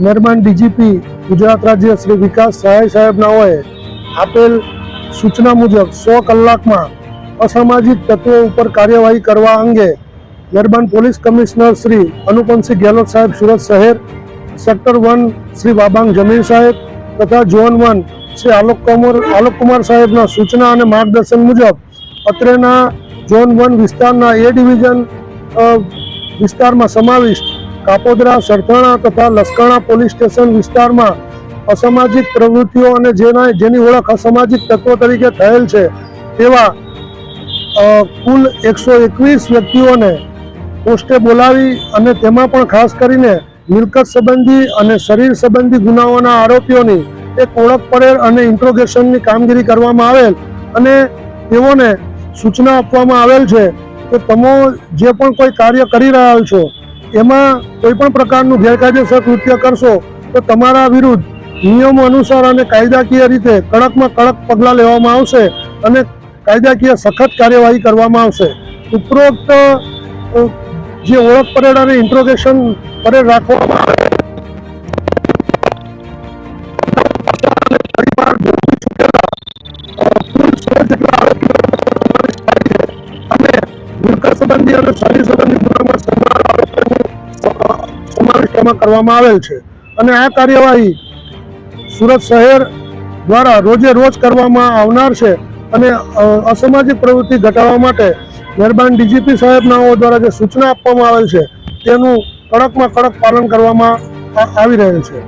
મહેરબાન ડીજીપી ગુજરાત રાજ્ય શ્રી વિકાસ સહાય સાહેબનાઓએ આપેલ સૂચના મુજબ 100 કલાકમાં અસામાજિક તત્વો ઉપર કાર્યવાહી કરવા અંગે મહેરબાન પોલીસ કમિશનર શ્રી અનુપમસિંહ ગેહલોત સાહેબ સુરત શહેર, સેક્ટર 1 શ્રી બાબાંગ જમીન સાહેબ તથા ઝોન 1 શ્રી આલોક કુમાર સાહેબના સૂચના અને માર્ગદર્શન મુજબ અત્રેના ઝોન 1 વિસ્તારના એ ડિવિઝન વિસ્તારમાં સમાવિષ્ટ કાપોદરા, સરથાણા તથા લસકાણા પોલીસ સ્ટેશન વિસ્તારમાં અસામાજિક પ્રવૃત્તિઓ અને જેની ઓળખ અસામાજિક તત્વો તરીકે થયેલ છે તેવા કુલ 121 વ્યક્તિઓને પોસ્ટે બોલાવી અને તેમાં પણ ખાસ કરીને મિલકત સંબંધી અને શરીર સંબંધી ગુનાઓના આરોપીઓની એક ઓળખ પડેલ અને ઇન્ટ્રોગેશનની કામગીરી કરવામાં આવેલ અને તેઓને સૂચના આપવામાં આવેલ છે કે તમે જે પણ કોઈ કાર્ય કરી રહ્યા છો એમાં કોઈ પણ પ્રકારનું ગેરકાયદેસર કૃત્ય કરશો તો તમારા વિરુદ્ધ નિયમો અનુસાર અને કાયદાકીય રીતે કડકમાં કડક પગલાં લેવામાં આવશે અને કાયદાકીય સખત કાર્યવાહી કરવામાં આવશે. ઉપરોક્ત જે ઓળખ પરેડ અને ઇન્ટ્રોગેશન પરેડ રાખવામાં આવે સંબંધી અને શરીર સંબંધી ગુનામાં સમાવેશ કરવામાં આવેલ છે અને આ કાર્યવાહી સુરત શહેર દ્વારા રોજે રોજ કરવામાં આવનાર છે અને અસામાજિક પ્રવૃત્તિ ઘટાડવા માટે મહેરબાન ડીજીપી સાહેબનાઓ દ્વારા જે સૂચના આપવામાં આવેલ છે તેનું કડકમાં કડક પાલન કરવામાં આવી રહેલ છે.